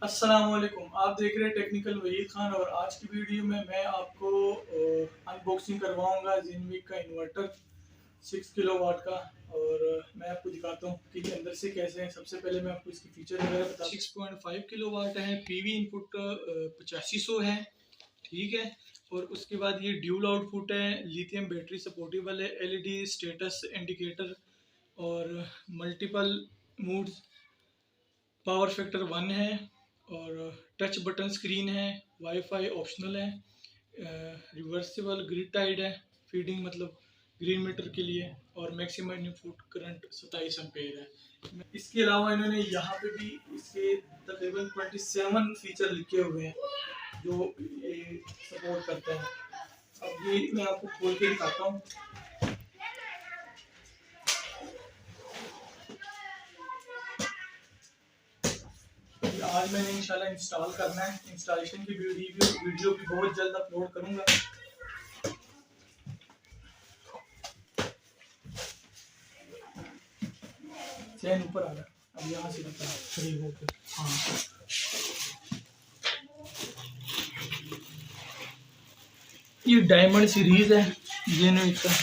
अस्सलामुअलैकुम, आप देख रहे हैं टेक्निकल वहीद खान और आज की वीडियो में मैं आपको अनबॉक्सिंग करवाऊंगा ज़ेनविक का इन्वर्टर 6 किलोवाट का। और मैं आपको दिखाता हूँ कि ये अंदर से कैसे है। सबसे पहले मैं आपको इसकी फीचर वगैरह बता 6.5 किलोवाट है, पीवी इनपुट 8500 है, ठीक है। और उसके बाद ये ड्यूल आउटपुट है, लिथियम बैटरी सपोर्टेबल है, एलईडी स्टेटस इंडिकेटर और मल्टीपल मूड्स, पावर फैक्टर 1 है और टच बटन स्क्रीन है, वाईफाई ऑप्शनल है, रिवर्सिबल ग्रिड टाइड है, फीडिंग मतलब ग्रीन मीटर के लिए, और मैक्सिमम इनपुट करंट 27 एम्पेयर है। इसके अलावा इन्होंने यहाँ पे भी इसके तकरीबन 27 फीचर लिखे हुए हैं जो ये सपोर्ट करते हैं। अब ये मैं आपको खोल के दिखाता हूँ। आज मैंने इंशाल्लाह इंस्टॉल करना है। इंस्टॉलेशन की वीडियो भी बहुत जल्द अपलोड करूंगा। चैन ऊपर आ रहा, अब यहाँ से रखा फ्री होकर। हाँ, ये डायमंड सीरीज है जेनुइन का।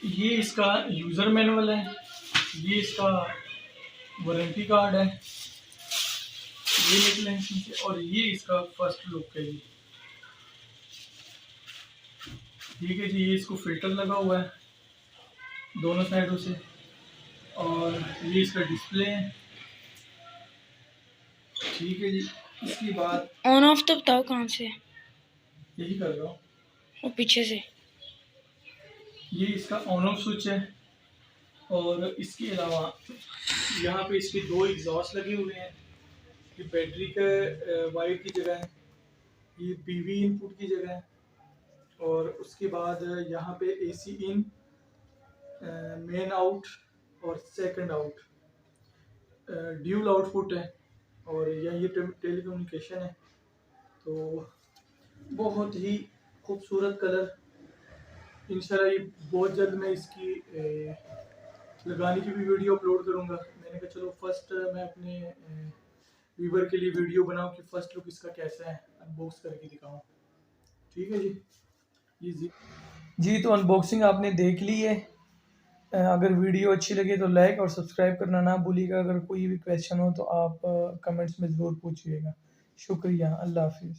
ये इसका यूज़र मैनुअल है, ये इसका वारंटी कार्ड है, ये निकले हैं, और ये इसका फर्स्ट लुक है जी। ठीक है जी, ये इसको फिल्टर लगा हुआ है दोनों साइडों से, और ये इसका डिस्प्ले है। ठीक है जी, इसके बाद ऑन ऑफ तो बताओ कहाँ से? यही कर रहा हूँ, वो पीछे से। ये इसका ऑन ऑफ स्विच है। और इसके अलावा यहाँ पे इसके दो एग्जॉस्ट लगे हुए हैं, ये बैटरी का वायर की जगह है, ये पीवी इनपुट की जगह है। और उसके बाद यहाँ पे एसी इन, मेन आउट और सेकंड आउट, ड्यूल आउटपुट है, और ये टेलीकम्युनिकेशन है। तो बहुत ही खूबसूरत कलर। इंशाल्लाह ये बहुत जल्द मैं इसकी लगाने की भी वीडियो अपलोड करूँगा। मैंने कहा चलो फर्स्ट मैं अपने व्यूवर के लिए वीडियो बनाऊँ कि फर्स्ट लुक इसका कैसा है, अनबॉक्स करके दिखाऊँ। ठीक है जी, जी तो अनबॉक्सिंग आपने देख ली है। अगर वीडियो अच्छी लगे तो लाइक और सब्सक्राइब करना ना भूलिएगा। अगर कोई भी क्वेश्चन हो तो आप कमेंट्स में ज़रूर पूछिएगा। शुक्रिया, अल्लाह हाफिज़।